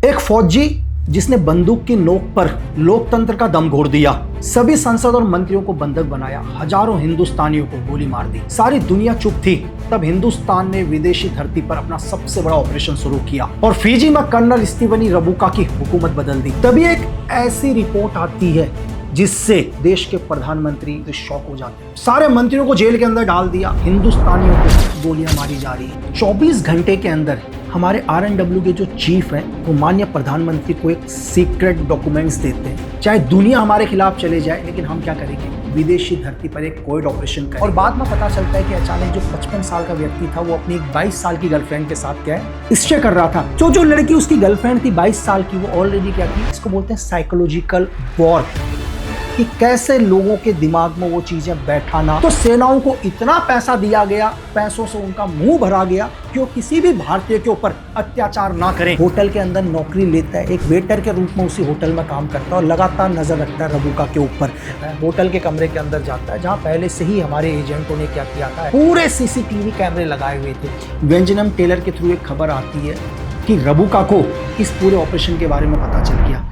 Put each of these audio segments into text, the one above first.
एक फौजी जिसने बंदूक की नोक पर लोकतंत्र का दम घोट दिया, सभी सांसद और मंत्रियों को बंधक बनाया, हजारों हिंदुस्तानियों को गोली मार दी। सारी दुनिया चुप थी। तब हिंदुस्तान ने विदेशी धरती पर अपना सबसे बड़ा ऑपरेशन शुरू किया और फिजी में कर्नल स्टीवन रबुका की हुकूमत बदल दी। तभी एक ऐसी रिपोर्ट आती है जिससे देश के प्रधानमंत्री शॉक हो जाते हैं। सारे मंत्रियों को जेल के अंदर डाल दिया, हिंदुस्तानियों को गोलियां मारी जा रही है। 24 घंटे के अंदर हमारे RNW के जो चीफ हैं वो माननीय प्रधानमंत्री को एक सीक्रेट डॉक्यूमेंट्स देते हैं। चाहे दुनिया हमारे खिलाफ चले जाए, लेकिन हम क्या करेंगे, विदेशी धरती पर एक कोविड ऑपरेशन करें। और बाद में पता चलता है कि अचानक जो 55 साल का व्यक्ति था वो अपनी एक 22 साल की गर्लफ्रेंड के साथ क्या है स्टे कर रहा था। जो लड़की उसकी गर्लफ्रेंड थी 22 साल की, वो ऑलरेडी क्या थी, इसको बोलते हैं साइकोलॉजिकल वॉर, कि कैसे लोगों के दिमाग में वो चीजें बैठाना। तो सेनाओं को इतना पैसा दिया गया, पैसों से उनका मुंह भरा गया कि वो किसी भी भारतीय के ऊपर अत्याचार ना करें। होटल के अंदर नौकरी लेता है, एक वेटर के रूप में उसी होटल में काम करता है और लगातार नजर रखता है रबुका के ऊपर। होटल के कमरे के अंदर जाता है जहाँ पहले से ही हमारे एजेंटों ने क्या किया था, पूरे CCTV कैमरे लगाए हुए थे। वेंजनम टेलर के थ्रू एक खबर आती है कि रबुका को इस पूरे ऑपरेशन के बारे में पता चल गया।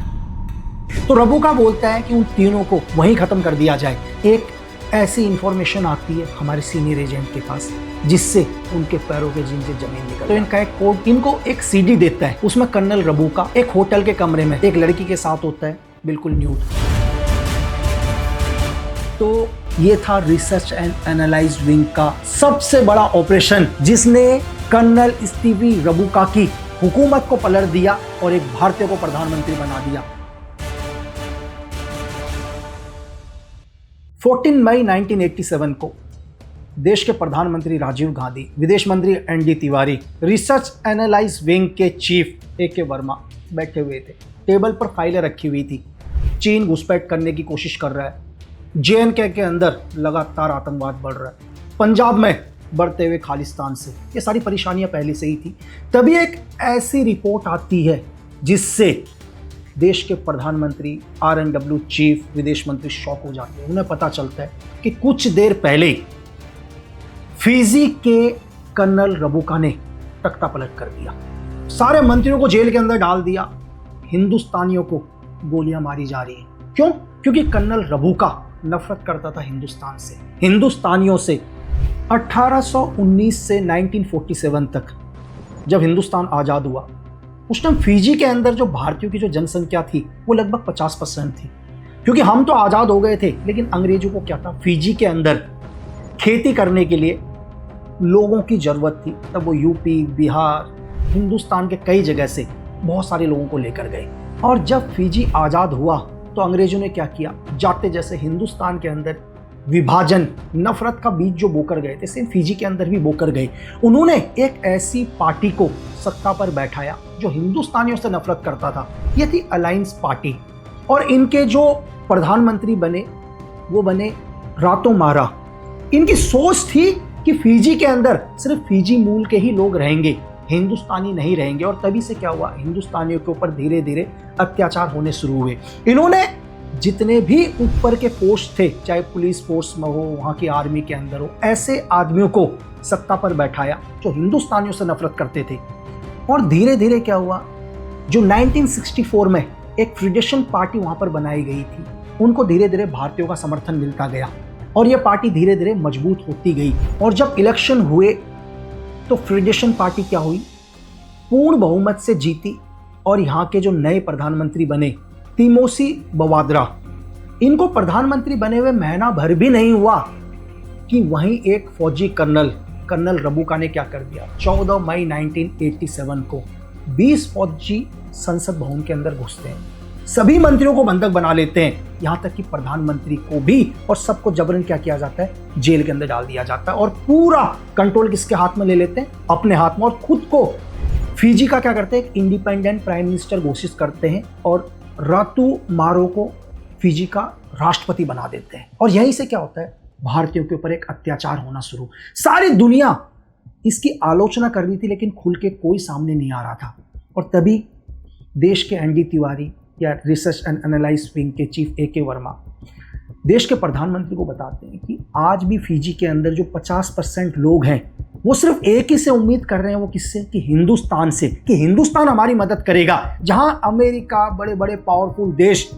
तो रबुका बोलता है कि उन तीनों को वहीं खत्म कर दिया जाए। एक ऐसी इंफॉर्मेशन आती है हमारे सीनियर एजेंट के पास जिससे उनके पैरों के नीचे जमीन निकल। तो इनका एक कोड इनको एक CD देता है, उसमें कर्नल रबुका एक होटल के कमरे में एक लड़की के साथ होता है, बिल्कुल न्यूड। तो ये था रिसर्च एंड एनालाइज विंग का सबसे बड़ा ऑपरेशन, जिसने कर्नल स्टीवन रबुका की हुकूमत को पलट दिया और एक भारतीय को प्रधानमंत्री बना दिया। 14 मई 1987 को देश के प्रधानमंत्री राजीव गांधी, विदेश मंत्री ND Tiwari, research analyse wing के चीफ AK वर्मा बैठे हुए थे। टेबल पर फाइलें रखी हुई थी। चीन घुसपैठ करने की कोशिश कर रहा है। JNK के अंदर लगातार आतंकवाद बढ़ रहा है। पंजाब में बढ़ते हुए खालिस्तान से, ये सारी परेशानियां पहले से ही थी। तभी एक ऐसी रिपोर्ट आती है जिससे देश के प्रधानमंत्री, RNW चीफ, विदेश मंत्री शॉक हो जाते हैं। उन्हें पता चलता है कि कुछ देर पहले फिजी के कर्नल रबुका ने तख्ता पलट कर दिया, सारे मंत्रियों को जेल के अंदर डाल दिया, हिंदुस्तानियों को गोलियां मारी जा रही हैं। क्यों? क्योंकि कर्नल रबुका नफरत करता था हिंदुस्तान से, हिंदुस्तानियों से। 1819 से 1947 तक जब हिंदुस्तान आजाद हुआ, उस टाइम फिजी के अंदर जो भारतीयों की जो जनसंख्या थी वो लगभग 50% थी। क्योंकि हम तो आज़ाद हो गए थे, लेकिन अंग्रेजों को क्या था, फिजी के अंदर खेती करने के लिए लोगों की ज़रूरत थी। तब वो UP, बिहार, हिंदुस्तान के कई जगह से बहुत सारे लोगों को लेकर गए। और जब फिजी आज़ाद हुआ तो अंग्रेजों ने क्या किया, जाते जैसे हिंदुस्तान के अंदर विभाजन, नफरत का बीज जो बोकर गए थे, सेम फिजी के अंदर भी बोकर गए। उन्होंने एक ऐसी पार्टी को सत्ता पर बैठाया जो हिंदुस्तानियों से नफरत करता था। ये थी अलायंस पार्टी। और इनके जो प्रधानमंत्री बने वो बने रातो मारा। इनकी सोच थी कि फिजी के अंदर सिर्फ फिजी मूल के ही लोग रहेंगे, हिंदुस्तानी नहीं रहेंगे। और तभी से क्या हुआ, हिंदुस्तानियों के ऊपर धीरे धीरे अत्याचार होने शुरू हुए। इन्होंने जितने भी ऊपर के पोस्ट थे, चाहे पुलिस फोर्स में हो, वहाँ की आर्मी के अंदर हो, ऐसे आदमियों को सत्ता पर बैठाया जो हिंदुस्तानियों से नफरत करते थे। और धीरे धीरे क्या हुआ, जो 1964 में एक फेडरेशन पार्टी वहाँ पर बनाई गई थी, उनको धीरे धीरे भारतीयों का समर्थन मिलता गया और ये पार्टी धीरे धीरे मजबूत होती गई। और जब इलेक्शन हुए तो फेडरेशन पार्टी क्या हुई, पूर्ण बहुमत से जीती। और यहाँ के जो नए प्रधानमंत्री बने, तिमोसी बवाद्रा, इनको प्रधानमंत्री बने हुए महीना भर भी नहीं हुआ कि वहीं एक फौजी कर्नल रबुका ने क्या कर दिया। 14 मई 1987 को 20 फौजी संसद भवन के अंदर घुसते हैं, सभी मंत्रियों को बंधक बना लेते हैं, यहाँ तक कि प्रधानमंत्री को भी, और सबको जबरन क्या किया जाता है, जेल के अंदर डाल दिया जाता है। और पूरा कंट्रोल किसके हाथ में ले लेते हैं, अपने हाथ में। और खुद को फिजी का क्या करते हैं, एक इंडिपेंडेंट प्राइम मिनिस्टर घोषित करते हैं और रातू मारो को फिजी का राष्ट्रपति बना देते हैं। और यहीं से क्या होता है, भारतीयों के ऊपर एक अत्याचार होना शुरू। सारी दुनिया इसकी आलोचना कर रही थी, लेकिन खुल के कोई सामने नहीं आ रहा था। और तभी देश के ND तिवारी या रिसर्च एंड एनालाइज विंग के चीफ AK वर्मा देश के प्रधानमंत्री को बताते हैं कि आज भी फिजी के अंदर जो 50% लोग हैं वो सिर्फ एक ही से उम्मीद कर रहे हैं, वो किससे? कि हिंदुस्तान से, कि हिंदुस्तान हमारी मदद करेगा। जहां अमेरिका, बड़े बड़े पावरफुल देश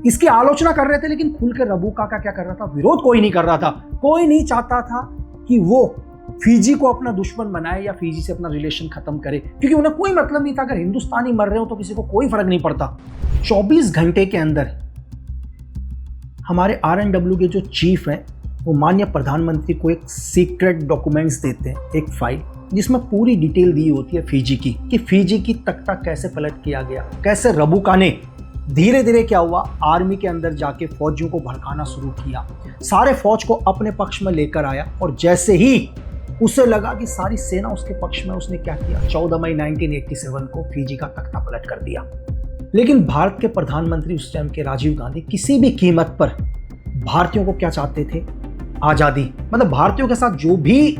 इसकी आलोचना कर रहे थे, लेकिन खुल के रबुका का क्या कर रहा था? विरोध कोई नहीं कर रहा था। कोई नहीं चाहता था कि वो फिजी को अपना दुश्मन बनाए या फिजी से अपना रिलेशन खत्म करे, क्योंकि उन्हें कोई मतलब नहीं था। अगर हिंदुस्तानी मर रहे हो तो किसी को कोई फर्क नहीं पड़ता। 24 घंटे के अंदर हमारे RNW के जो चीफ हैं वो माननीय प्रधानमंत्री को एक सीक्रेट डॉक्यूमेंट्स देते हैं, एक फाइल जिसमें पूरी डिटेल दी होती है फिजी की, कि फिजी की तख्ता कैसे पलट किया गया, कैसे रबुका ने धीरे धीरे क्या हुआ, आर्मी के अंदर जाके फौजियों को भड़काना शुरू किया, सारे फौज को अपने पक्ष में लेकर आया। और जैसे ही उसे लगा कि सारी सेना उसके पक्ष में, उसने क्या किया? 14 मई 1987 को फिजी का तख्ता पलट कर दिया। लेकिन भारत के प्रधानमंत्री उस टाइम के राजीव गांधी किसी भी कीमत पर भारतीयों को क्या चाहते थे? आज़ादी। मतलब भारतीयों के साथ जो भी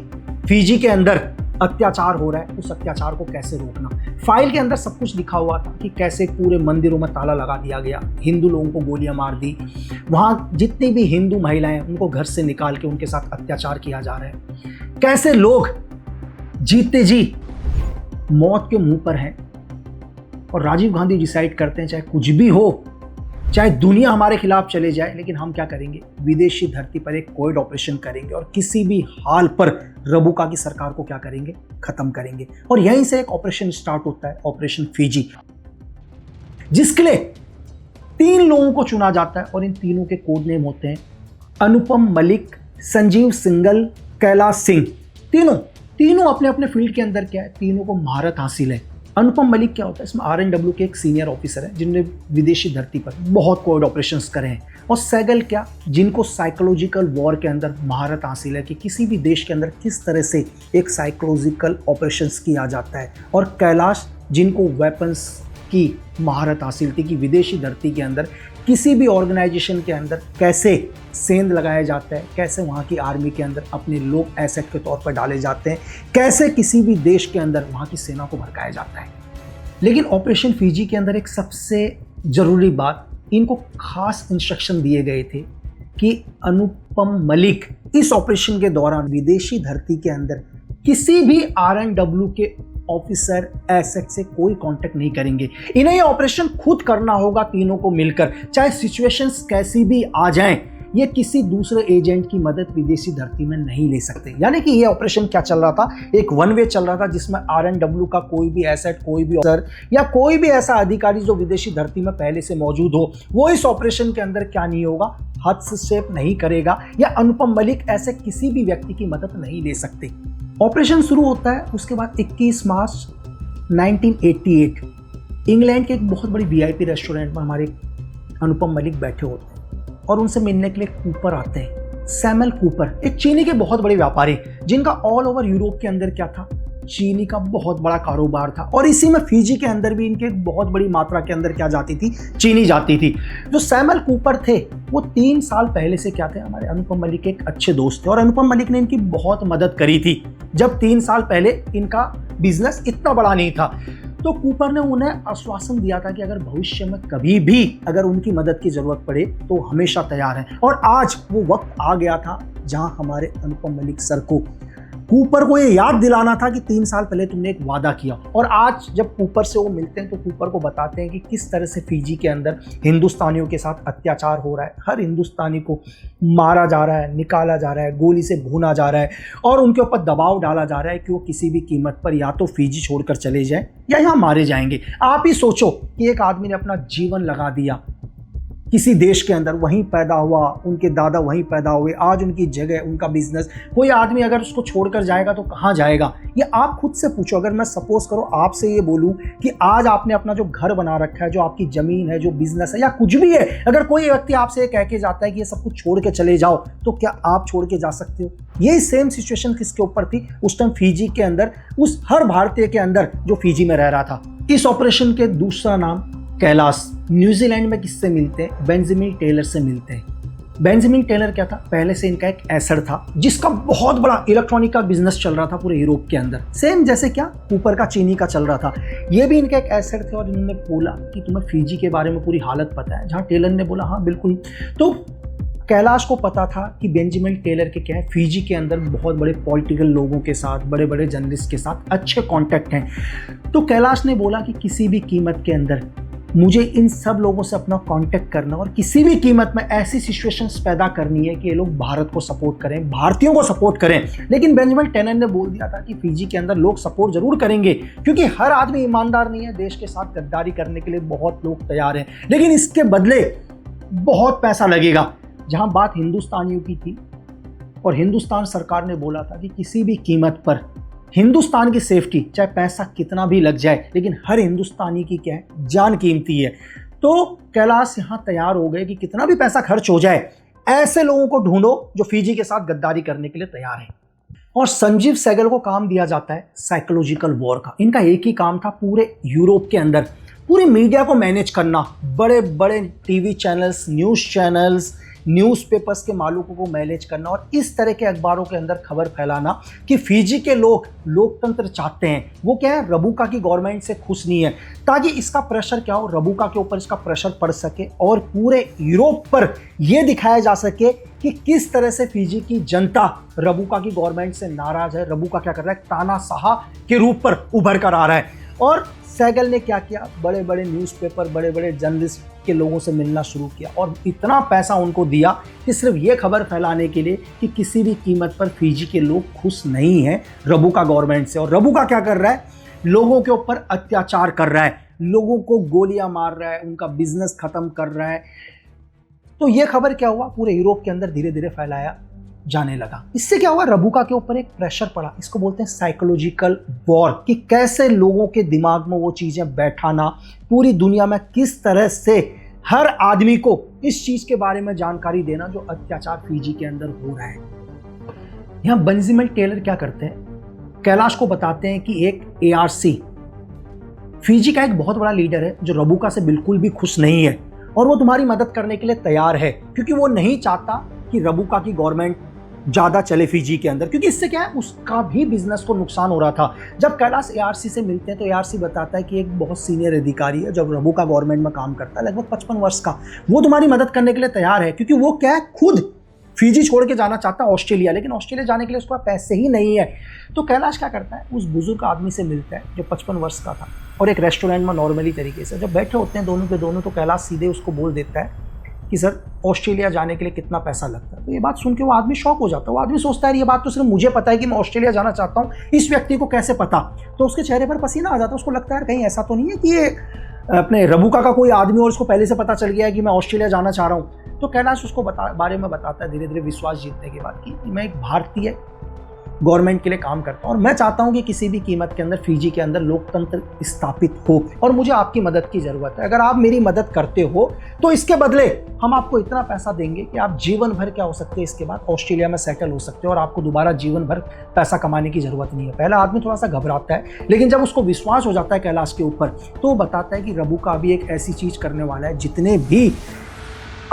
फिजी के अंदर अत्याचार हो रहा है, उस अत्याचार को कैसे रोकना। फाइल के अंदर सब कुछ लिखा हुआ था कि कैसे पूरे मंदिरों में ताला लगा दिया गया, हिंदू लोगों को गोलियां मार दी, वहाँ जितनी भी हिंदू महिलाएं उनको घर से निकाल के उनके साथ अत्याचार किया जा रहा है, कैसे लोग जीते जी मौत के मुंह पर हैं। और राजीव गांधी डिसाइड करते हैं चाहे कुछ भी हो, चाहे दुनिया हमारे खिलाफ चले जाए, लेकिन हम क्या करेंगे? विदेशी धरती पर एक कोविड ऑपरेशन करेंगे और किसी भी हाल पर रबुका की सरकार को क्या करेंगे? खत्म करेंगे। और यहीं से एक ऑपरेशन स्टार्ट होता है, ऑपरेशन फिजी, जिसके लिए 3 लोगों को चुना जाता है और इन तीनों के कोड नेम होते हैं अनुपम मलिक, संजीव सिंघल, कैलाश सिंह। तीनों अपने अपने फील्ड के अंदर क्या है, तीनों को महारत हासिल है। अनुपम मलिक क्या होता है? इसमें RNW के एक सीनियर ऑफिसर है जिन्होंने विदेशी धरती पर बहुत कोविड ऑपरेशंस करे हैं। और सैगल क्या, जिनको साइकोलॉजिकल वॉर के अंदर महारत हासिल है कि किसी भी देश के अंदर किस तरह से एक साइकोलॉजिकल ऑपरेशंस किया जाता है। और कैलाश, जिनको वेपन्स की महारत हासिल थी कि विदेशी धरती के अंदर किसी भी ऑर्गेनाइजेशन के अंदर कैसे सेंध लगाया जाता है, कैसे वहाँ की आर्मी के अंदर अपने लोग एसेट के तौर पर डाले जाते हैं, कैसे किसी भी देश के अंदर वहाँ की सेना को भड़काया जाता है। लेकिन ऑपरेशन फिजी के अंदर एक सबसे ज़रूरी बात, इनको खास इंस्ट्रक्शन दिए गए थे कि अनुपम मलिक इस ऑपरेशन के दौरान विदेशी धरती के अंदर किसी भी RNW के ऑफिसर एसेट से कोई कांटेक्ट नहीं करेंगे। इन्हें ये ऑपरेशन खुद करना होगा, तीनों को मिलकर, चाहे सिचुएशंस कैसी भी आ जाएं। ये किसी दूसरे एजेंट की मदद विदेशी धरती में नहीं ले सकते। यानी कि ये ऑपरेशन क्या चल रहा था? एक वन वे चल रहा था, जिसमें RNW का कोई भी एसेट, कोई भी ऑफिसर या कोई भी ऐसा अधिकारी जो विदेशी धरती में पहले से मौजूद हो, वो इस ऑपरेशन के अंदर क्या नहीं होगा? हस्तक्षेप नहीं करेगा, या अनुपम मलिक ऐसे किसी भी व्यक्ति की मदद नहीं ले सकते। ऑपरेशन शुरू होता है। उसके बाद 21 मार्च 1988 इंग्लैंड के एक बहुत बड़ी VIP रेस्टोरेंट में हमारे अनुपम मलिक बैठे होते हैं और उनसे मिलने के लिए कूपर आते हैं। सैमुअल कूपर एक चीनी के बहुत बड़े व्यापारी, जिनका ऑल ओवर यूरोप के अंदर क्या था? चीनी का बहुत बड़ा कारोबार था। और इसी में फिजी के अंदर भी इनके एक बहुत बड़ी मात्रा के अंदर क्या जाती थी? चीनी जाती थी। जो सैमुअल कूपर थे वो 3 साल पहले से क्या थे? हमारे अनुपम मलिक के एक अच्छे दोस्त थे और अनुपम मलिक ने इनकी बहुत मदद करी थी जब 3 साल पहले इनका बिजनेस इतना बड़ा नहीं था। तो कूपर ने उन्हें आश्वासन दिया था कि अगर भविष्य में कभी भी अगर उनकी मदद की जरूरत पड़े तो हमेशा तैयार है। और आज वो वक्त आ गया था जहां हमारे अनुपम मलिक सर को कूपर को ये याद दिलाना था कि 3 साल पहले तुमने एक वादा किया। और आज जब कूपर से वो मिलते हैं तो कूपर को बताते हैं कि किस तरह से फिजी के अंदर हिंदुस्तानियों के साथ अत्याचार हो रहा है। हर हिंदुस्तानी को मारा जा रहा है, निकाला जा रहा है, गोली से भूना जा रहा है और उनके ऊपर दबाव डाला जा रहा है कि वो किसी भी कीमत पर या तो फिजी छोड़कर चले जाएं या यहाँ मारे जाएंगे। आप ही सोचो कि एक आदमी ने अपना जीवन लगा दिया किसी देश के अंदर, वहीं पैदा हुआ, उनके दादा वहीं पैदा हुए, आज उनकी जगह, उनका बिजनेस, कोई आदमी अगर उसको छोड़कर जाएगा तो कहाँ जाएगा? ये आप खुद से पूछो। अगर मैं सपोज करो आपसे ये बोलूं कि आज आपने अपना जो घर बना रखा है, जो आपकी जमीन है, जो बिजनेस है या कुछ भी है, अगर कोई व्यक्ति आपसे ये कह के जाता है कि ये सब कुछ छोड़ के चले जाओ, तो क्या आप छोड़ के जा सकते हो? यही सेम सिचुएशन किसके ऊपर थी उस टाइम? फिजी के अंदर, उस हर भारतीय के अंदर जो फिजी में रह रहा था। इस ऑपरेशन के दूसरा नाम कैलाश। न्यूजीलैंड में किससे मिलते हैं? बेंजामिन टेलर से मिलते हैं। बेंजामिन टेलर क्या था? पहले से इनका एक एसेट था जिसका बहुत बड़ा इलेक्ट्रॉनिक का बिजनेस चल रहा था पूरे यूरोप के अंदर, सेम जैसे क्या कूपर का चीनी का चल रहा था। ये भी इनका एक एसेट थे और इन्होंने बोला कि तुम्हें फिजी के बारे में पूरी हालत पता है, जहाँ टेलर ने बोला हाँ बिल्कुल। तो कैलाश को पता था कि बेंजामिन टेलर के क्या है, फिजी के अंदर बहुत बड़े पॉलिटिकल लोगों के साथ, बड़े बड़े जर्नलिस्ट के साथ अच्छे कांटेक्ट हैं। तो कैलाश ने बोला कि किसी भी कीमत के अंदर मुझे इन सब लोगों से अपना कांटेक्ट करना और किसी भी कीमत में ऐसी सिचुएशंस पैदा करनी है कि ये लोग भारत को सपोर्ट करें, भारतीयों को सपोर्ट करें। लेकिन बेंजामिन टेलर ने बोल दिया था कि फिजी के अंदर लोग सपोर्ट जरूर करेंगे, क्योंकि हर आदमी ईमानदार नहीं है, देश के साथ गद्दारी करने के लिए बहुत लोग तैयार हैं, लेकिन इसके बदले बहुत पैसा लगेगा। जहां बात हिंदुस्तानियों की थी और हिंदुस्तान सरकार ने बोला था कि किसी भी कीमत पर हिंदुस्तान की सेफ्टी, चाहे पैसा कितना भी लग जाए, लेकिन हर हिंदुस्तानी की क्या है, जान कीमती है। तो कैलाश यहां तैयार हो गए कि कितना भी पैसा खर्च हो जाए, ऐसे लोगों को ढूंढो जो फिजी के साथ गद्दारी करने के लिए तैयार है। और संजीव सहगल को काम दिया जाता है साइकोलॉजिकल वॉर का। इनका एक ही काम था पूरे यूरोप के अंदर पूरी मीडिया को मैनेज करना, बड़े बड़े TV channels, news channels, newspapers के मालिकों को मैनेज करना और इस तरह के अखबारों के अंदर खबर फैलाना कि फिजी के लोग लोकतंत्र चाहते हैं, वो क्या है, रबुका की गवर्नमेंट से खुश नहीं है, ताकि इसका प्रेशर क्या हो, रबुका के ऊपर इसका प्रेशर पड़ सके और पूरे यूरोप पर यह दिखाया जा सके कि किस तरह से फिजी की जनता रबुका की गवर्नमेंट से नाराज है, रबुका क्या कर रहा है, तानाशाह के रूप पर उभर कर आ रहा है। और सहगल ने क्या किया, बड़े बड़े न्यूज़पेपर, बड़े बड़े जर्नलिस्ट के लोगों से मिलना शुरू किया और इतना पैसा उनको दिया कि सिर्फ ये खबर फैलाने के लिए कि किसी भी कीमत पर फिजी के लोग खुश नहीं हैं रबुका गवर्नमेंट से। और रबुका क्या कर रहा है, लोगों के ऊपर अत्याचार कर रहा है, लोगों को गोलियां मार रहा है, उनका बिजनेस खत्म कर रहा है। तो ये खबर क्या हुआ, पूरे यूरोप के अंदर धीरे धीरे फैलाया जाने लगा। इससे क्या हुआ, रबुका के ऊपर एक प्रेशर पड़ा, इसको बोलते हैं साइकोलॉजिकल वॉर, कि कैसे लोगों के दिमाग में वो चीजें बैठाना, पूरी दुनिया में किस तरह से हर आदमी को इस चीज के बारे में जानकारी देना जो अत्याचार फिजी के अंदर हो रहा है। यहां बेंजामिन टेलर क्या करते हैं, कैलाश को बताते हैं कि एक एआरसी फिजी का एक बहुत बड़ा लीडर है जो रबुका से बिल्कुल भी खुश नहीं है और वो तुम्हारी मदद करने के लिए तैयार है, क्योंकि वो नहीं चाहता कि रबुका की गवर्नमेंट ज्यादा चले फिजी के अंदर, क्योंकि इससे क्या है, उसका भी बिजनेस को नुकसान हो रहा था। जब कैलाश एआरसी से मिलते हैं तो एआरसी बताता है कि एक बहुत सीनियर अधिकारी है जब रबुका गवर्नमेंट में काम करता है, लगभग 55 वर्ष का, वो तुम्हारी मदद करने के लिए तैयार है, क्योंकि वो क्या है, खुद फिजी छोड़ के जाना चाहता है ऑस्ट्रेलिया, लेकिन ऑस्ट्रेलिया जाने के लिए उसके पास पैसे ही नहीं है। तो कैलाश क्या करता है, उस बुजुर्ग आदमी से मिलता है जो 55 वर्ष का था और एक रेस्टोरेंट में नॉर्मली तरीके से जब बैठे होते हैं दोनों के दोनों, तो कैलाश सीधे उसको बोल देता है कि सर ऑस्ट्रेलिया जाने के लिए कितना पैसा लगता है। तो ये बात सुन के वो आदमी शॉक हो जाता है, वो आदमी सोचता है ये बात तो सिर्फ मुझे पता है कि मैं ऑस्ट्रेलिया जाना चाहता हूँ, इस व्यक्ति को कैसे पता। तो उसके चेहरे पर पसीना आ जाता है, उसको लगता है कहीं ऐसा तो नहीं है कि ये अपने रबुका का कोई आदमी और उसको पहले से पता चल गया है कि मैं ऑस्ट्रेलिया जाना चाह रहा हूँ। तो कैलाश उसको बारे में बताता है धीरे धीरे विश्वास जीतने के बाद कि मैं एक भारतीय गवर्नमेंट के लिए काम करता हूं और मैं चाहता हूं कि किसी भी कीमत के अंदर फिजी के अंदर लोकतंत्र स्थापित हो और मुझे आपकी मदद की ज़रूरत है। अगर आप मेरी मदद करते हो तो इसके बदले हम आपको इतना पैसा देंगे कि आप जीवन भर क्या हो सकते हैं, इसके बाद ऑस्ट्रेलिया में सेटल हो सकते हो और आपको दोबारा जीवन भर पैसा कमाने की ज़रूरत नहीं है। पहला आदमी थोड़ा सा घबराता है, लेकिन जब उसको विश्वास हो जाता है कैलाश के ऊपर तो वो बताता है कि रबुका भी एक ऐसी चीज़ करने वाला है, जितने भी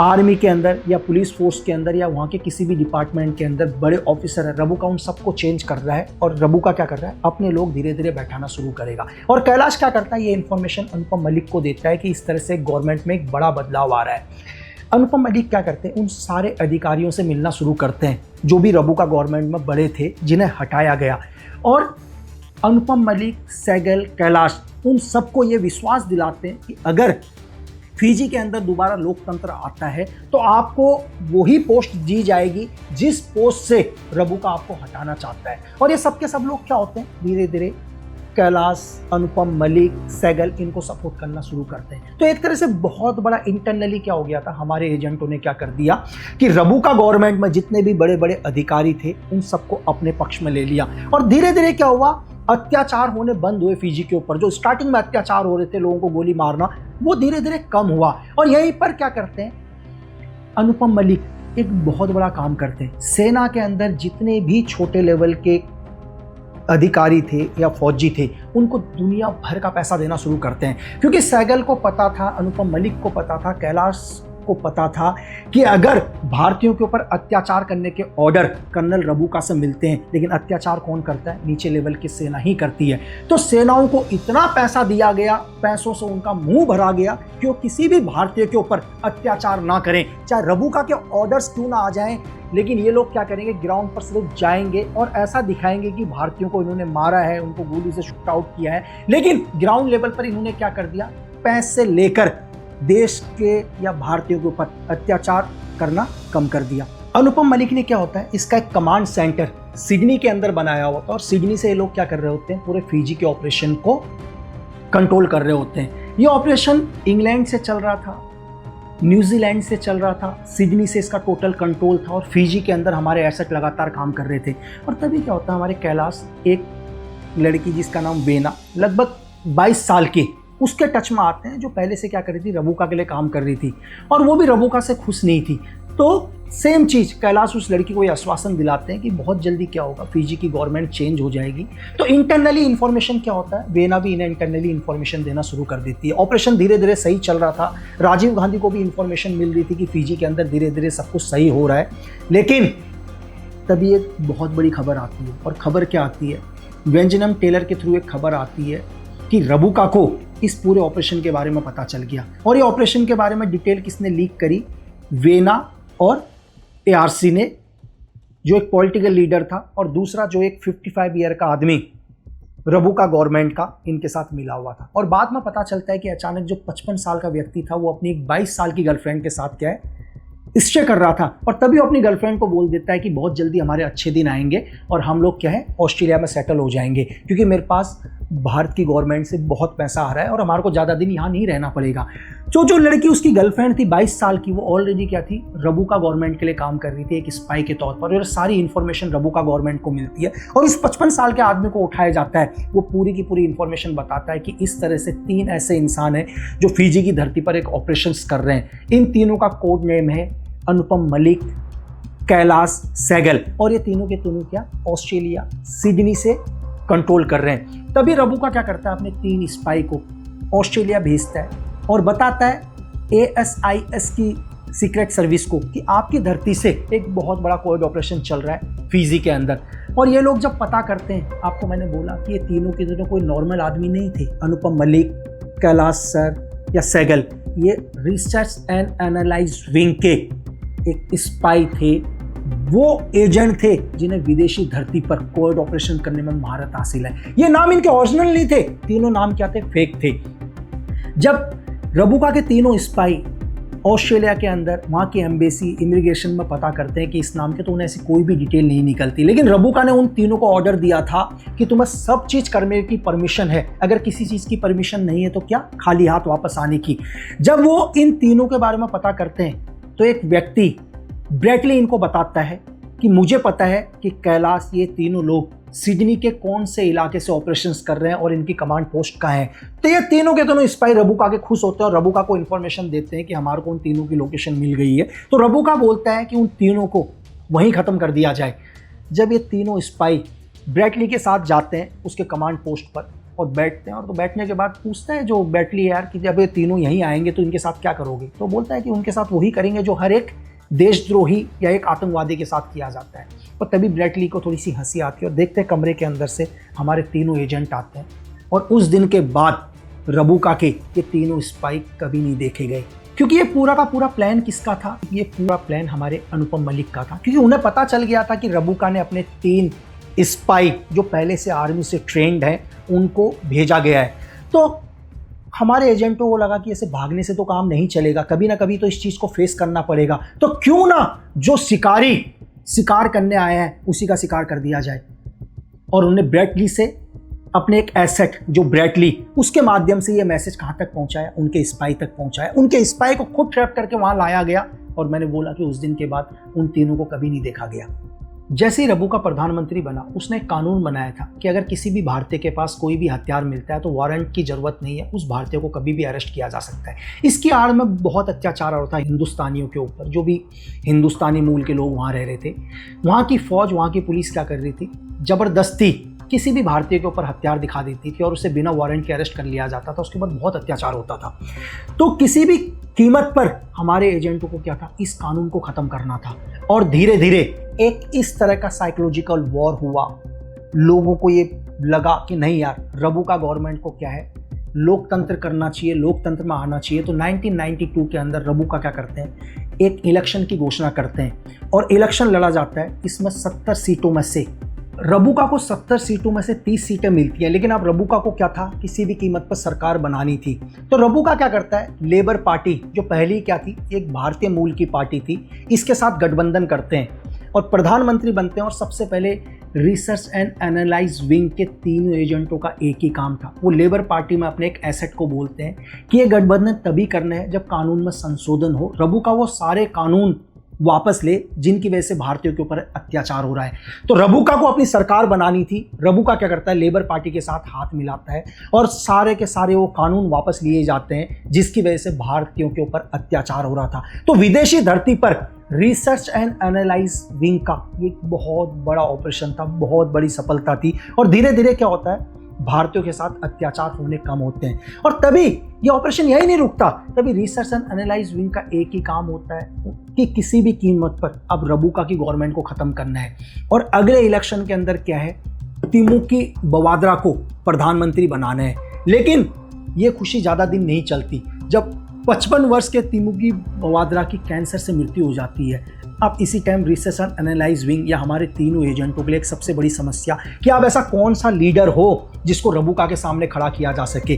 आर्मी के अंदर या पुलिस फोर्स के अंदर या वहाँ के किसी भी डिपार्टमेंट के अंदर बड़े ऑफिसर है, रबुका उन सबको चेंज कर रहा है और रबुका क्या कर रहा है, अपने लोग धीरे धीरे बैठाना शुरू करेगा। और कैलाश क्या करता है, ये इन्फॉर्मेशन अनुपम मलिक को देता है कि इस तरह से गवर्नमेंट में एक बड़ा बदलाव आ रहा है। अनुपम मलिक क्या करते हैं, उन सारे अधिकारियों से मिलना शुरू करते हैं जो भी रबुका गवर्नमेंट में बड़े थे, जिन्हें हटाया गया। और अनुपम मलिक, सहगल, कैलाश उन सबको ये विश्वास दिलाते हैं कि अगर फिजी के अंदर दोबारा लोकतंत्र आता है तो आपको वही पोस्ट दी जाएगी जिस पोस्ट से रबुका आपको हटाना चाहता है। और ये सब के सब लोग क्या होते हैं, धीरे धीरे कैलाश, अनुपम मलिक, सहगल इनको सपोर्ट करना शुरू करते हैं। तो एक तरह से बहुत बड़ा इंटरनली क्या हो गया था, हमारे एजेंटों ने क्या कर दिया कि रबुका गवर्नमेंट में जितने भी बड़े बड़े अधिकारी थे उन सबको अपने पक्ष में ले लिया और धीरे धीरे क्या हुआ, अत्याचार होने बंद हुए फिजी के ऊपर। जो स्टार्टिंग में अत्याचार हो रहे थे, लोगों को गोली मारना, वो धीरे धीरे कम हुआ। और यहीं पर क्या करते हैं, अनुपम मलिक एक बहुत बड़ा काम करते हैं। सेना के अंदर जितने भी छोटे लेवल के अधिकारी थे या फौजी थे उनको दुनिया भर का पैसा देना शुरू करते हैं, क्योंकि सहगल को पता था, अनुपम मलिक को पता था कैलाश को पता था कि अगर भारतीयों के ऊपर अत्याचार करने के ऑर्डर कर्नल रबुका से मिलते हैं, लेकिन अत्याचार कौन करता है? नीचे लेवल की सेना ही करती है। तो सेनाओं को इतना पैसा दिया गया, पैसों से उनका मुंह भरा गया कि वो किसी भी भारतीय के ऊपर अत्याचार ना करें, चाहे रबुका के ऑर्डर्स क्यों ना आ जाएं। लेकिन ये लोग क्या करेंगे, ग्राउंड पर सिर्फ जाएंगे और ऐसा दिखाएंगे कि भारतीयों को इन्होंने मारा है, उनको गोली से शूट आउट किया है। लेकिन ग्राउंड लेवल पर इन्होंने क्या कर दिया, पैसे लेकर देश के या भारतीयों के ऊपर अत्याचार करना कम कर दिया। अनुपम मलिक ने क्या होता है, इसका एक कमांड सेंटर सिडनी के अंदर बनाया हुआ था और सिडनी से ये लोग क्या कर रहे होते हैं, पूरे फिजी के ऑपरेशन को कंट्रोल कर रहे होते हैं। ये ऑपरेशन इंग्लैंड से चल रहा था, न्यूजीलैंड से चल रहा था, सिडनी से इसका टोटल कंट्रोल था और फिजी के अंदर हमारे एसेट लगातार काम कर रहे थे। और तभी क्या होता है, हमारे कैलाश, एक लड़की जिसका नाम वेना, लगभग 22 साल की, उसके टच में आते हैं, जो पहले से क्या कर रही थी, रबुका के लिए काम कर रही थी और वो भी रबुका से खुश नहीं थी। तो सेम चीज़ कैलाश उस लड़की को ये आश्वासन दिलाते हैं कि बहुत जल्दी क्या होगा, फिजी की गवर्नमेंट चेंज हो जाएगी। तो इंटरनली इन्फॉर्मेशन क्या होता है, वेना भी इन्हें इंटरनली इन्फॉर्मेशन देना शुरू कर देती है। ऑपरेशन धीरे धीरे सही चल रहा था, राजीव गांधी को भी इन्फॉर्मेशन मिल रही थी कि फिजी के अंदर धीरे धीरे सब कुछ सही हो रहा है। लेकिन तभी एक बहुत बड़ी खबर आती है, और खबर क्या आती है, वेंजनम टेलर के थ्रू एक खबर आती है कि रबुका को इस पूरे ऑपरेशन के बारे में पता चल गया। और ये ऑपरेशन के बारे में डिटेल किसने लीक करी, वेना और एआरसी ने, जो एक पॉलिटिकल लीडर था, और दूसरा जो एक 55 ईयर का आदमी रबुका गवर्नमेंट का इनके साथ मिला हुआ था। और बाद में पता चलता है कि अचानक जो 55 साल का व्यक्ति था वो अपनी एक 22 साल की गर्लफ्रेंड के साथ क्या है, स्टे कर रहा था। और तभी वो अपनी गर्लफ्रेंड को बोल देता है कि बहुत जल्दी हमारे अच्छे दिन आएंगे और हम लोग क्या है, ऑस्ट्रेलिया में सेटल हो जाएंगे, क्योंकि मेरे पास भारत की गवर्नमेंट से बहुत पैसा आ रहा है और हमारे को ज़्यादा दिन यहाँ नहीं रहना पड़ेगा। जो लड़की उसकी गर्लफ्रेंड थी 22 साल की, वो ऑलरेडी क्या थी, रबुका गवर्नमेंट के लिए काम कर रही थी एक स्पाई के तौर पर। और सारी इन्फॉर्मेशन रबुका गवर्नमेंट को मिलती है और इस 55 साल के आदमी को उठाया जाता है। वो पूरी की पूरी इन्फॉर्मेशन बताता है कि इस तरह से 3 ऐसे इंसान हैं जो फिजी की धरती पर एक ऑपरेशंस कर रहे हैं। इन तीनों का कोड नेम है अनुपम मलिक, कैलाश सहगल, और ये तीनों के तीनों क्या, ऑस्ट्रेलिया सिडनी से कंट्रोल कर रहे हैं। तभी रबुका क्या करता है, अपने 3 स्पाई को ऑस्ट्रेलिया भेजता है और बताता है ASIS की सीक्रेट सर्विस को कि आपकी धरती से एक बहुत बड़ा कोविड ऑपरेशन चल रहा है फिजी के अंदर। और ये लोग जब पता करते हैं, आपको मैंने बोला कि ये तीनों के तीनों कोई नॉर्मल आदमी नहीं थे, अनुपम मलिक, कैलाश सर या सहगल, ये रिसर्च एंड एनालाइज विंग के एक स्पाई थे, वो एजेंट थे जिन्हें विदेशी धरती पर कोविड ऑपरेशन करने में महारत हासिल है। ये नाम इनके ओरिजिनल नहीं थे, तीनों नाम क्या थे, फेक थे। जब रबुका के तीनों स्पाई ऑस्ट्रेलिया के अंदर वहाँ की एम्बेसी इमिग्रेशन में पता करते हैं कि इस नाम के, तो उन्हें ऐसी कोई भी डिटेल नहीं निकलती। लेकिन रबुका ने उन तीनों को ऑर्डर दिया था कि तुम्हें सब चीज़ करने की परमिशन है, अगर किसी चीज़ की परमिशन नहीं है तो क्या, खाली हाथ वापस आने की। जब वो इन तीनों के बारे में पता करते हैं तो एक व्यक्ति ब्रैटली इनको बताता है कि मुझे पता है कि कैलाश, ये तीनों लोग सिडनी के कौन से इलाके से ऑपरेशंस कर रहे हैं और इनकी कमांड पोस्ट कहाँ है। तो ये तीनों के दोनों स्पाई रबुका के खुश होते हैं और रबुका को इन्फॉर्मेशन देते हैं कि हमारे को उन तीनों की लोकेशन मिल गई है। तो रबुका बोलता है कि उन तीनों को वहीं ख़त्म कर दिया जाए। जब ये तीनों स्पाई ब्रैटली के साथ जाते हैं उसके कमांड पोस्ट पर और बैठते हैं, और तो बैठने के बाद पूछता है जो ब्रैटली, यार कि जब ये तीनों यहीं आएंगे तो इनके साथ क्या करोगे। तो बोलता है कि उनके साथ वही करेंगे जो हर एक देशद्रोही या एक आतंकवादी के साथ किया जाता है। और तभी ब्रैटली को थोड़ी सी हंसी आती है और देखते हैं कमरे के अंदर से हमारे तीनों एजेंट आते हैं। और उस दिन के बाद रबुका के ये तीनों स्पाई कभी नहीं देखे गए, क्योंकि ये पूरा का पूरा प्लान किसका था, ये पूरा प्लान हमारे अनुपम मलिक का था। क्योंकि उन्हें पता चल गया था कि रबुका ने अपने 3 स्पाई जो पहले से आर्मी से ट्रेंड हैं उनको भेजा गया है। तो हमारे एजेंटों को लगा कि ऐसे भागने से तो काम नहीं चलेगा, कभी ना कभी तो इस चीज़ को फेस करना पड़ेगा। तो क्यों ना जो शिकारी शिकार करने आए हैं उसी का शिकार कर दिया जाए। और उन्हें ब्रैटली से अपने एक एसेट जो ब्रैटली, उसके माध्यम से ये मैसेज कहाँ तक पहुँचाया, उनके स्पाई तक पहुँचाया। उनके स्पाई को खुद ट्रैप करके वहाँ लाया गया। और मैंने बोला कि उस दिन के बाद उन तीनों को कभी नहीं देखा गया। जैसे ही रबुका प्रधानमंत्री बना, उसने एक कानून बनाया था कि अगर किसी भी भारतीय के पास कोई भी हथियार मिलता है तो वारंट की जरूरत नहीं है, उस भारतीय को कभी भी अरेस्ट किया जा सकता है। इसकी आड़ में बहुत अत्याचार होता है हिंदुस्तानियों के ऊपर, जो भी हिंदुस्तानी मूल के लोग वहाँ रह रहे थे। वहाँ की फौज, वहाँ की पुलिस क्या कर रही थी, जबरदस्ती किसी भी भारतीय के ऊपर हथियार दिखा देती थी और उसे बिना वारंट के अरेस्ट कर लिया जाता था। उसके बाद बहुत अत्याचार होता था। तो किसी भी कीमत पर हमारे एजेंटों को क्या था, इस कानून को ख़त्म करना था। और धीरे धीरे एक इस तरह का साइकोलॉजिकल वॉर हुआ। लोगों को ये लगा कि नहीं यार, रबुका गवर्नमेंट को क्या है, लोकतंत्र करना चाहिए, लोकतंत्र में आना चाहिए। तो 1992 के अंदर रबुका क्या करते हैं, एक इलेक्शन की घोषणा करते हैं और इलेक्शन लड़ा जाता है। इसमें 70 सीटों में से रबुका को 70 सीटों में से 30 सीटें मिलती हैं। लेकिन अब रबुका को क्या था, किसी भी कीमत पर सरकार बनानी थी। तो रबुका क्या करता है, लेबर पार्टी जो पहली क्या थी, एक भारतीय मूल की पार्टी थी, इसके साथ गठबंधन करते हैं और प्रधानमंत्री बनते हैं। और सबसे पहले रिसर्च एंड एनालाइज विंग के तीनों एजेंटों का एक ही काम था, वो लेबर पार्टी में अपने एक एसेट को बोलते हैं कि ये गठबंधन तभी करना है जब कानून में संशोधन हो। रबुका वो सारे कानून वापस ले जिनकी वजह से भारतीयों के ऊपर अत्याचार हो रहा है। तो रबुका को अपनी सरकार बनानी थी। रबुका क्या करता है, लेबर पार्टी के साथ हाथ मिलाता है और सारे के सारे वो कानून वापस लिए जाते हैं जिसकी वजह से भारतीयों के ऊपर अत्याचार हो रहा था। तो विदेशी धरती पर रिसर्च एंड एनालाइज विंग का ये बहुत बड़ा ऑपरेशन था, बहुत बड़ी सफलता थी। और धीरे धीरे क्या होता है, भारतीयों के साथ अत्याचार होने कम होते हैं। और तभी ये ऑपरेशन यही नहीं रुकता, तभी रिसर्च एंड एनालाइज विंग का एक ही काम होता है कि किसी भी कीमत पर अब रबुका की गवर्नमेंट को खत्म करना है। और अगले इलेक्शन के अंदर क्या है, तिमुकी बवाद्रा को प्रधानमंत्री बनाना है। लेकिन ये खुशी ज़्यादा दिन नहीं चलती जब 55 वर्ष के तिमुकी बवाद्रा की कैंसर से मृत्यु हो जाती है। अब इसी time research and analyse wing या हमारे तीनों एजेंटों के लिए एक सबसे बड़ी समस्या कि अब ऐसा कौन सा लीडर हो जिसको रबुका के सामने खड़ा किया जा सके।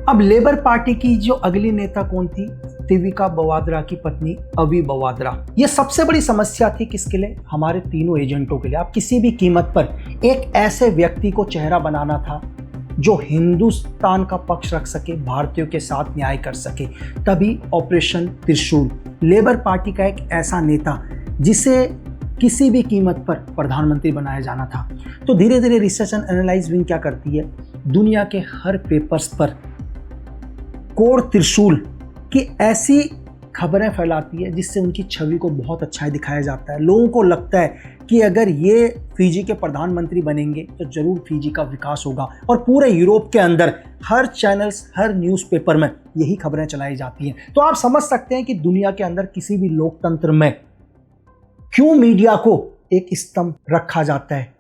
अब लेबर पार्टी की जो अगली नेता कौन थी, तिमुकी बवाद्रा की पत्नी अवी बवाद्रा। ये सबसे बड़ी समस्या थी किसके लिए, हमारे तीनों एजेंटों के लिए। अब किसी भी कीमत पर एक ऐसे व्यक्ति को चेहरा बनाना था जो हिंदुस्तान का पक्ष रख सके, भारतीयों के साथ न्याय कर सके। तभी ऑपरेशन त्रिशूल, लेबर पार्टी का एक ऐसा नेता जिसे किसी भी कीमत पर प्रधानमंत्री बनाया जाना था। तो धीरे धीरे रिसर्च एंड एनालाइज विंग क्या करती है, दुनिया के हर पेपर्स पर कोड त्रिशूल की ऐसी खबरें फैलाती है जिससे उनकी छवि को बहुत अच्छा दिखाया जाता है। लोगों को लगता है कि अगर ये फिजी के प्रधानमंत्री बनेंगे तो जरूर फिजी का विकास होगा। और पूरे यूरोप के अंदर हर चैनल्स, हर न्यूज़पेपर में यही खबरें चलाई जाती हैं। तो आप समझ सकते हैं कि दुनिया के अंदर किसी भी लोकतंत्र में क्यों मीडिया को एक स्तंभ रखा जाता है।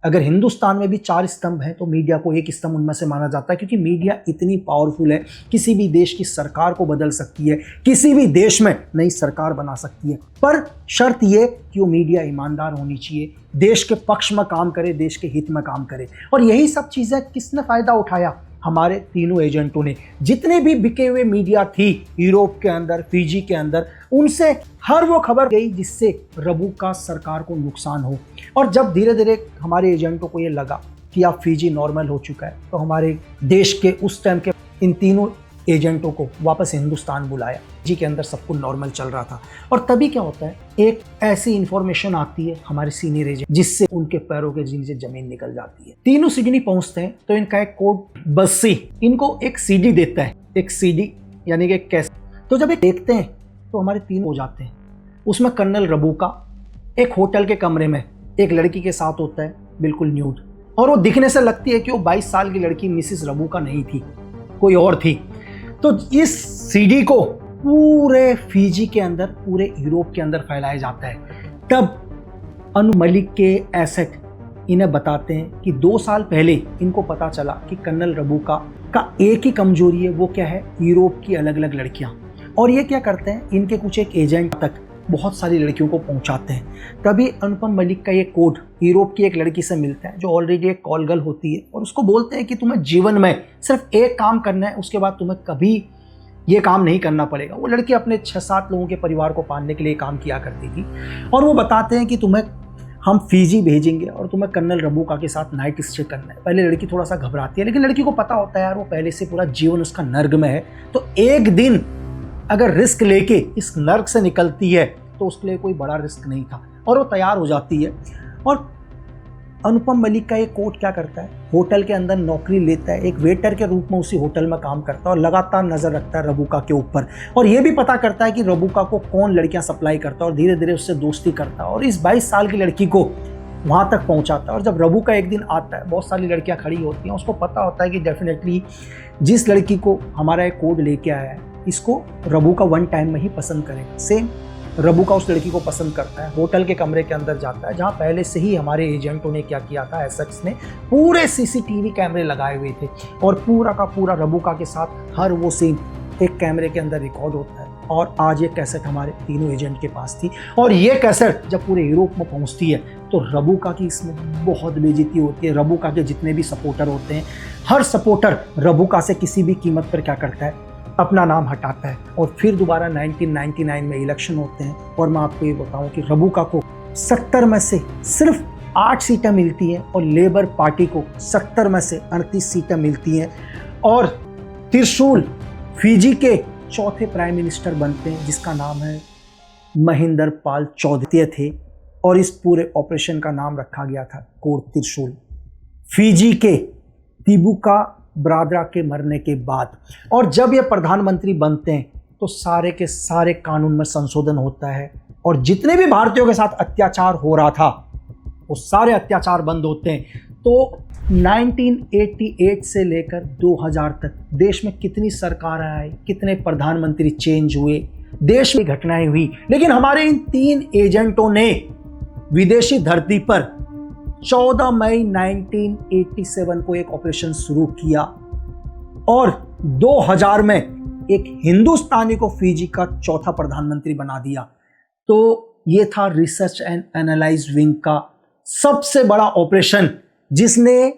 अगर हिंदुस्तान में भी 4 स्तंभ हैं तो मीडिया को एक स्तंभ उनमें से माना जाता है, क्योंकि मीडिया इतनी पावरफुल है, किसी भी देश की सरकार को बदल सकती है, किसी भी देश में नई सरकार बना सकती है। पर शर्त ये कि वो मीडिया ईमानदार होनी चाहिए, देश के पक्ष में काम करे, देश के हित में काम करे। और यही सब चीज़ें किसने फ़ायदा उठाया, हमारे तीनों एजेंटों ने। जितने भी बिके हुए मीडिया थी यूरोप के अंदर, फिजी के अंदर, उनसे हर वो खबर गई जिससे रबुका सरकार को नुकसान हो। और जब धीरे धीरे हमारे एजेंटों को ये लगा कि अब फिजी नॉर्मल हो चुका है, तो हमारे देश के उस टाइम के इन तीनों एजेंटों को वापस हिंदुस्तान बुलाया, जी के अंदर सब कुछ नॉर्मल चल रहा था। और तभी क्या होता है, एक ऐसी इंफॉर्मेशन आती है हमारे सीनियर एजेंट जिससे उनके पैरों के नीचे जमीन निकल जाती है। तीनों सिडनी पहुंचते हैं तो इनका एक कोड बस्सी इनको एक सीडी देता है, एक सीडी यानी कि एक कैसेट। तो जब ये देखते हैं तो हमारे 3 हो जाते हैं। उसमें कर्नल रबुका एक होटल के कमरे में एक लड़की के साथ होता है, बिल्कुल न्यूड, और वो दिखने से लगती है कि वो 22 साल की लड़की मिसिस रबुका नहीं थी, कोई और थी। तो इस सीडी को पूरे फिजी के अंदर, पूरे यूरोप के अंदर फैलाया जाता है। तब अनु मलिक के एसेट इन्हें बताते हैं कि 2 साल पहले इनको पता चला कि कर्नल रबुका का एक ही कमजोरी है, वो क्या है, यूरोप की अलग अलग लड़कियां। और ये क्या करते हैं, इनके कुछ एक एजेंट तक बहुत सारी लड़कियों को पहुंचाते हैं। तभी अनुपम मलिक का ये कोड यूरोप की एक लड़की से मिलता है जो ऑलरेडी एक कॉल गर्ल होती है, और उसको बोलते हैं कि तुम्हें जीवन में सिर्फ एक काम करना है, उसके बाद तुम्हें कभी ये काम नहीं करना पड़ेगा। वो लड़की अपने 6-7 लोगों के परिवार को पालने के लिए काम किया करती थी। और वो बताते हैं कि तुम्हें हम फिजी भेजेंगे और तुम्हें कर्नल रबुका के साथ नाइट स्टे करना है। पहले लड़की थोड़ा सा घबराती है, लेकिन लड़की को पता होता है यार वो पहले से पूरा जीवन उसका नर्क में है, तो एक दिन अगर रिस्क लेके इस नर्क से निकलती है तो उसके लिए कोई बड़ा रिस्क नहीं था, और वो तैयार हो जाती है। और अनुपम मलिक का एक कोट क्या करता है, होटल के अंदर नौकरी लेता है, एक वेटर के रूप में उसी होटल में काम करता है और लगातार नज़र रखता है रबुका के ऊपर, और ये भी पता करता है कि रबुका को कौन लड़कियां सप्लाई करता है, और धीरे धीरे उससे दोस्ती करता है और इस 22 साल की लड़की को वहाँ तक पहुँचाता है। और जब रबुका एक दिन आता है, बहुत सारी लड़कियाँ खड़ी होती हैं, उसको पता होता है कि डेफिनेटली जिस लड़की को हमारा एक कोड लेके आया है इसको रबुका वन टाइम में ही पसंद करेगा। सेम रबुका उस लड़की को पसंद करता है, होटल के कमरे के अंदर जाता है जहाँ पहले से ही हमारे एजेंटों ने क्या किया था, एसएक्स ने पूरे सीसीटीवी कैमरे लगाए हुए थे और पूरा का पूरा रबुका के साथ हर वो सीन एक कैमरे के अंदर रिकॉर्ड होता है। और आज ये कैसेट हमारे तीनों एजेंट के पास थी और ये कैसेट जब पूरे यूरोप में पहुंचती है तो रबुका की इसमें बहुत बेइज्जती होती है। रबुका के जितने भी सपोर्टर होते हैं, हर सपोर्टर रबुका से किसी भी कीमत पर क्या करता है, अपना नाम हटाता है। और फिर दोबारा 1999 में इलेक्शन होते हैं और मैं आपको ये बताऊं कि रबुका को 70 में से सिर्फ 8 सीटें मिलती हैं और लेबर पार्टी को 70 में से 38 सीटें मिलती हैं और त्रिशूल फिजी के चौथे प्राइम मिनिस्टर बनते हैं जिसका नाम है महिंदर पाल चौधरी थे और इस पूरे ऑपरेशन का नाम रखा गया था कोड त्रिशूल। फिजी के तिबुका ब्रादरा के मरने के बाद और जब ये प्रधानमंत्री बनते हैं तो सारे के सारे कानून में संशोधन होता है और जितने भी भारतीयों के साथ अत्याचार हो रहा था वो सारे अत्याचार बंद होते हैं। तो 1988 से लेकर 2000 तक देश में कितनी सरकार आई, कितने प्रधानमंत्री चेंज हुए, देश में घटनाएं हुई, लेकिन हमारे इन 3 एजेंटों ने विदेशी धरती पर 14 मई 1987 को एक ऑपरेशन शुरू किया और 2000 में एक हिंदुस्तानी को फिजी का चौथा प्रधानमंत्री बना दिया। तो ये था रिसर्च एंड एनालाइज विंग का सबसे बड़ा ऑपरेशन जिसने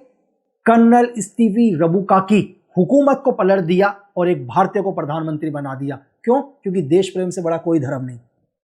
कर्नल स्टीवी रबुका की हुकूमत को पलट दिया और एक भारतीय को प्रधानमंत्री बना दिया। क्यों? क्योंकि देश प्रेम से बड़ा कोई धर्म नहीं।